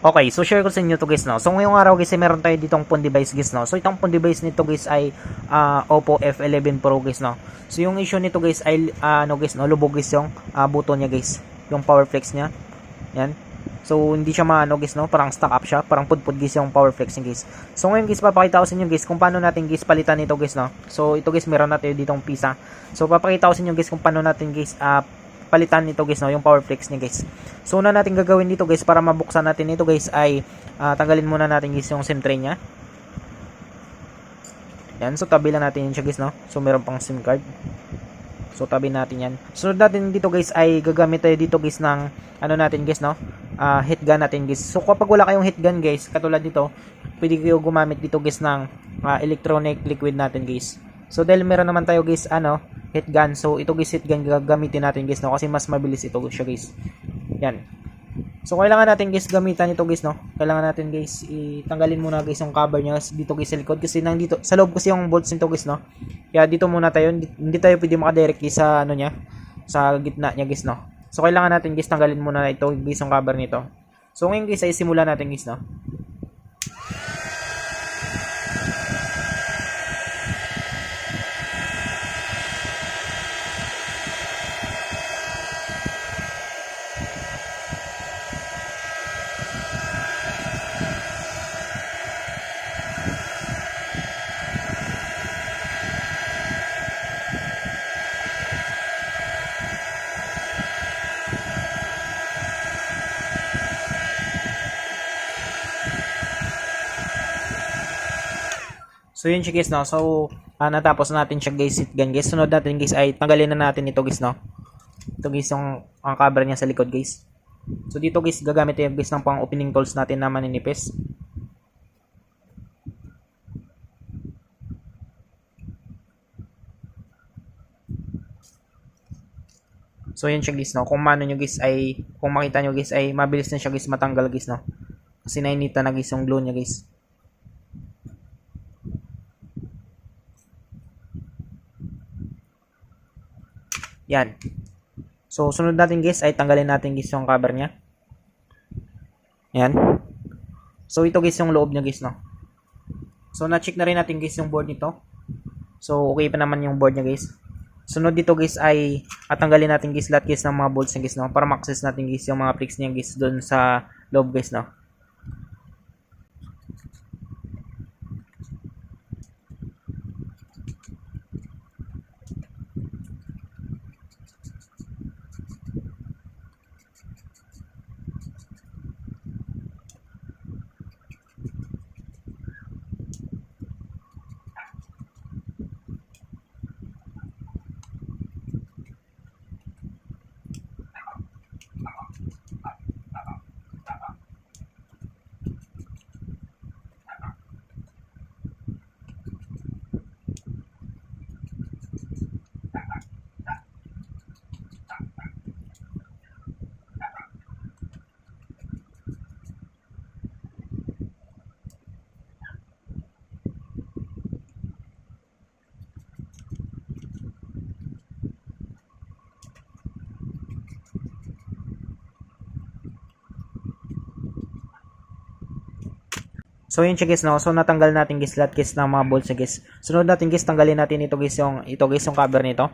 Okay, so share ko sa inyo to guys, no. So ngayong araw guys, ay meron tayo ditong phone device guys, no. So itong phone device nito guys ay Oppo F11 Pro guys, no. So yung issue nito guys ay ano guys, no, lubog guys yung button niya guys, yung power flex niya. Yan. So hindi siya maano guys, no, parang stuck up siya, parang pudpud guys yung power flex niya guys. So ngayon guys, papakita ko sa inyo guys kung paano natin guys palitan nito guys, no. So ito guys, meron natin ditong pisa. So papakita ko sa inyo guys kung paano natin guys palitan nito guys, no, yung power flex niya guys. So una natin gagawin dito guys para mabuksan natin ito guys ay tanggalin muna natin guys yung SIM tray niya. Yan, so tabi lang natin yun siya guys, no. So meron pang SIM card. So tabi natin yan. Sunod natin dito guys ay gagamit tayo dito guys ng ano natin guys, no. Heat gun natin guys. So kapag wala kayong heat gun guys, katulad dito, pwede kayo gumamit dito guys ng electronic liquid natin guys. So dahil meron naman tayo guys heat gun. So ito guys, heat gun gagamitin natin guys, no, kasi mas mabilis ito siya guys. Yan. So kailangan natin guys gamitan ito guys, no. Kailangan natin guys itanggalin muna guys yung cover niya dito guys sa likod kasi nang dito sa loob kasi yung bolts nito guys, no. Kaya dito muna tayo, hindi tayo pwede maka-direct guys sa ano niya, sa gitna niya guys, no. So kailangan natin guys tanggalin muna ito guys yung cover nito. So ngayon guys ay simulan natin guys, no. So yun siya guys, no. So natapos natin siya guys, heat gun guys. Sunod natin guys ay tanggalin na natin ito guys, no. Ito guys yung ang cover niya sa likod guys. So dito guys gagamit tayo guys ng pang opening tools natin na maninipis. So yun siya guys, no. Kung mano nyo guys ay, kung makita nyo guys ay mabilis na siya guys matanggal guys, no. Kasi nainita na guys yung glue niya guys. Yan. So sunod natin guys ay tanggalin natin guys yung cover niya. Yan. So ito guys yung loob niya guys, no. So na-check na rin natin guys yung board nito. So okay pa naman yung board niya guys. Sunod dito guys ay tanggalin natin guys lahat guys ng mga bolts niya guys, no, para ma-access natin guys yung mga flex niya guys doon sa loob guys, no. So yun siya guys, no. So natanggal natin guys lahat guys ng mga bolts niya guys. Sunod natin guys tanggalin natin ito guys yung cover nito.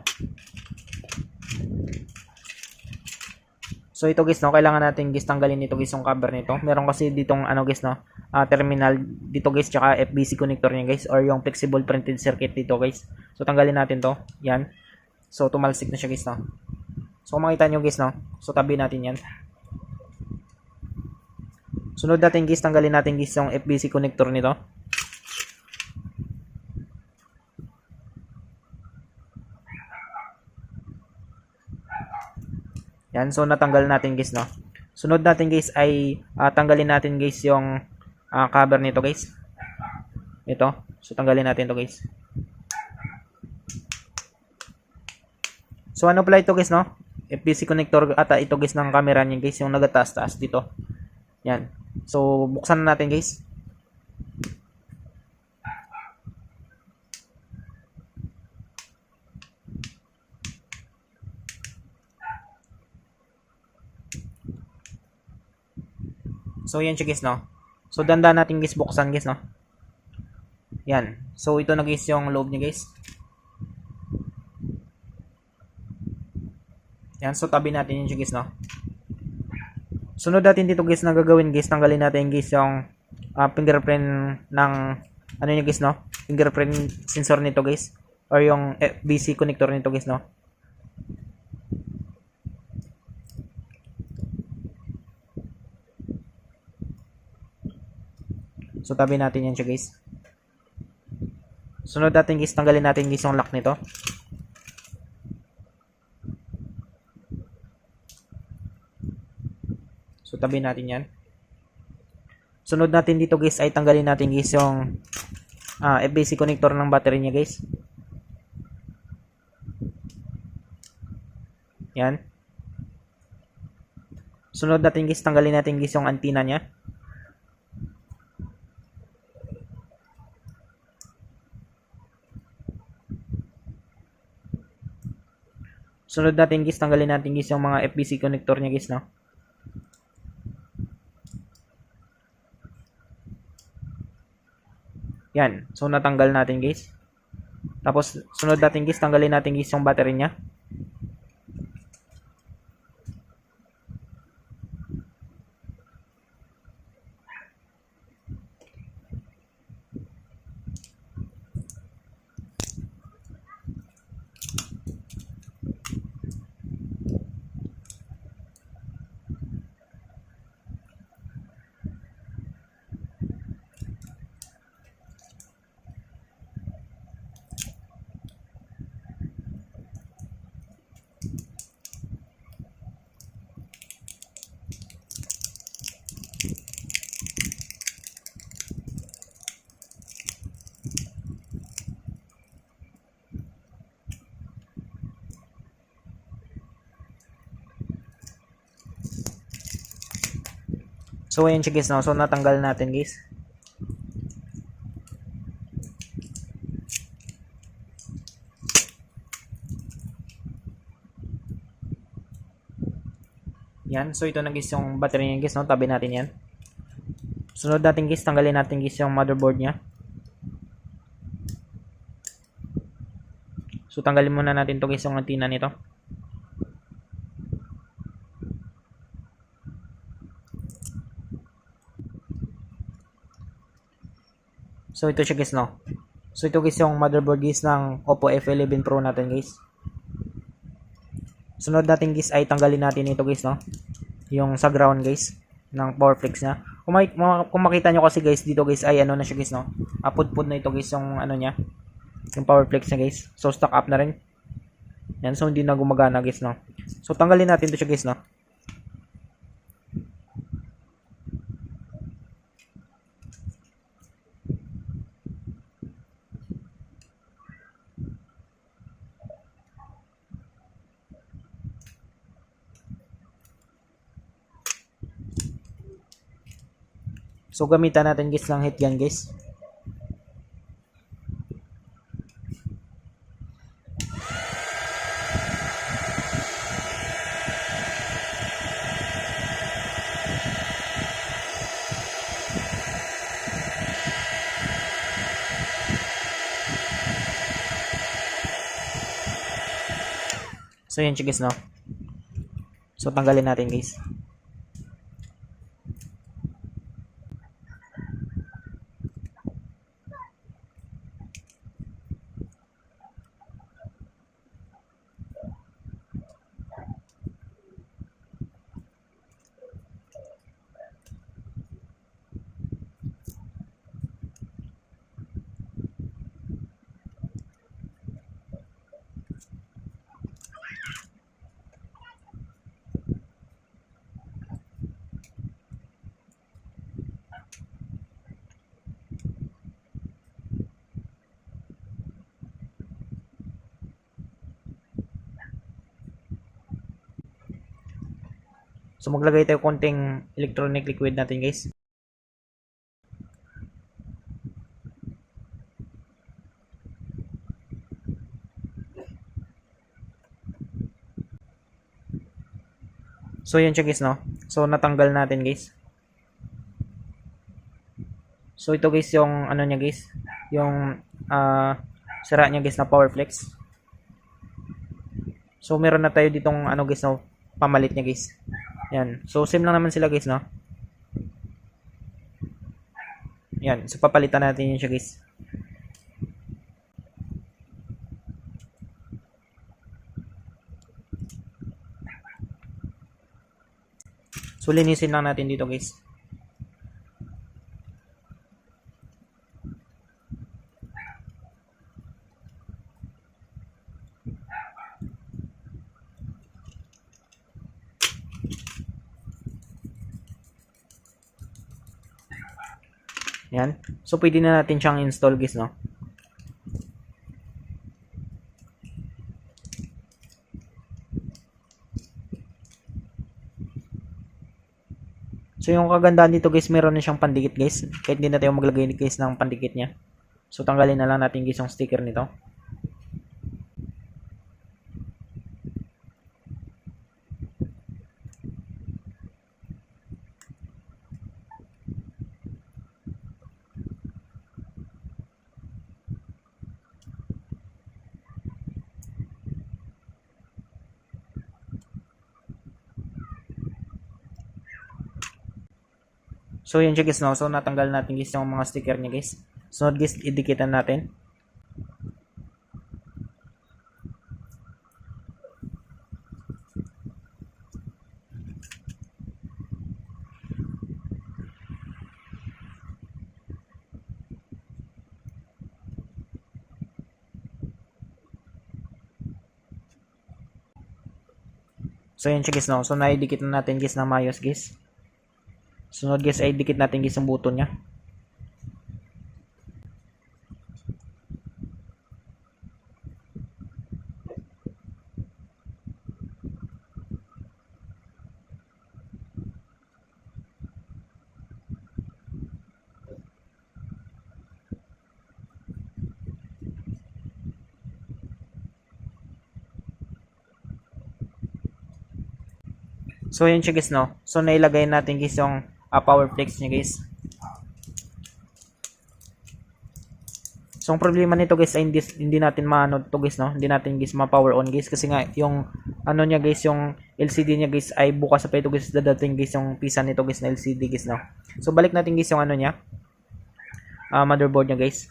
So ito guys, no, kailangan natin guys tanggalin ito guys yung cover nito. Meron kasi ditong ano guys, no, terminal dito guys tsaka FBC connector niya guys or yung flexible printed circuit dito guys. So tanggalin natin to. Yan. So tumalsik na siya guys, no. So kung makita nyo guys, no. So tabi natin yan. Sunod natin guys, tanggalin natin guys yung FBC connector nito. Yan, so natanggal natin guys, no. Sunod natin guys ay tanggalin natin guys yung cover nito guys. Ito. So tanggalin natin to guys. So ano pala ito guys, no? FBC connector ata ito guys ng camera niya guys, yung nagataas-taas dito. Yan. So buksan na natin guys. So yan siya guys, no. So dandan natin guys buksan guys, no. Yan. So ito na guys yung loob niya guys. Yan, so tabi natin yun siya guys, no. Sunod natin dito guys na gagawin guys, tanggalin natin guys yung fingerprint ng ano niya guys, no. Fingerprint sensor nito guys, or yung FBC connector nito guys, no. So tabi natin yan siya guys. Sunod natin guys, tanggalin natin guys yung lock nito. So tabi natin yan. Sunod natin dito guys ay tanggalin natin guys yung FBC connector ng battery niya guys. Yan. Sunod natin guys, tanggalin natin guys yung antenna niya. Sunod natin guys, tanggalin natin guys yung mga FBC connector niya guys, no. Yan. So natanggal natin guys. Tapos sunod natin guys, tanggalin natin guys yung battery niya. So ayan siya guys, no. So natanggal natin guys. Yan. So ito na guys yung battery niya guys, no. Tabi natin yan. Sunod natin guys, tanggalin natin guys yung motherboard niya. So tanggalin muna natin to guys yung antenna nito. So ito siya guys, no. So ito guys yung motherboard guys ng Oppo F11 Pro natin guys. Sunod natin guys ay tanggalin natin ito guys, no. Yung sa ground guys ng powerflex niya. Kung makita nyo kasi guys dito guys ay ano na siya guys, no. Pud-pud na ito guys yung ano niya. Yung powerflex niya guys. So stock up na rin. Yan, so hindi na gumagana guys, no. So tanggalin natin ito siya guys, no. So gamitan natin guys ng heat gun guys. So yan siya guys, no. So tanggalin natin guys. So maglagay tayo konting electronic liquid natin guys. So yun siya guys, no. So natanggal natin guys. So ito guys yung ano niya guys, yung sira niya guys na power flex. So meron na tayo ditong ano guys no, pamalit niya guys. Yan. So same lang naman sila guys no. Yan. So papalitan natin yun siya guys. So linisin lang natin dito guys. Yan. So pwede na natin siyang install guys no. So yung kagandahan dito guys, meron na siyang pandikit guys. Kahit hindi na tayo maglagay guys ng pandikit niya. So tanggalin na lang natin guys yung sticker nito. So yun siya guys no. So natanggal natin guys yung mga sticker niya guys. So guys, idikitan natin. So yun siya guys no. So naidikit na natin guys na mayos guys. Sunod guys ay dikit natin guys yung button niya. So yun siya guys no. So nailagay natin guys yung power flex niya guys. So ang problema nito guys ay hindi natin maano to guys no. Hindi natin guys ma-power on guys kasi nga yung ano niya guys, yung LCD niya guys ay bukas pa ito guys, dadating guys yung pisa nito guys na LCD guys no. So balik natin guys yung ano niya, motherboard niya guys.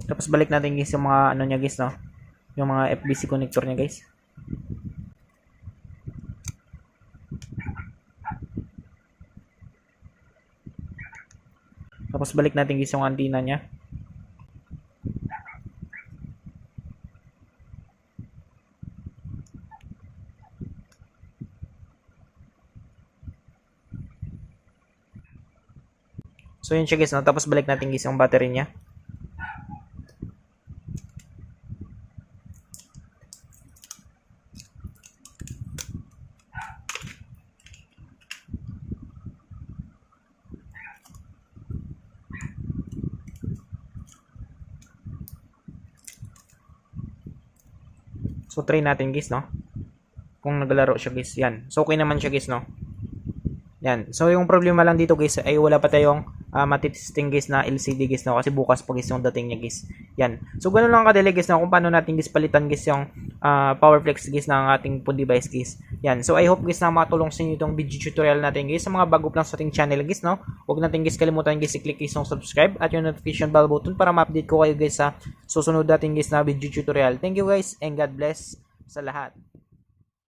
Tapos balik natin guys yung mga ano niya guys no, yung mga FBC connector niya guys. Tapos balik natin guys yung antenna niya. So yun siya guys no, tapos balik natin guys yung battery niya. So try natin guys no, kung naglalaro siya guys. Yan. So okay naman siya guys no. Yan. So yung problema lang dito guys ay wala pa tayong matitesting guys na LCD guys no, kasi bukas pa guys yung dating niya guys. Yan. So ganoon lang kadali guys no, kung paano natin guys palitan guys yung power flex guys ng ating phone device guys. Yan. So I hope guys na makatulong sa inyo itong video tutorial natin guys. Sa mga bago pa lang sa ating channel guys no, huwag natin guys kalimutan guys i-click guys yung subscribe at yung notification bell button para ma-update ko kayo guys sa susunod natin guys na video tutorial. Thank you guys and God bless sa lahat.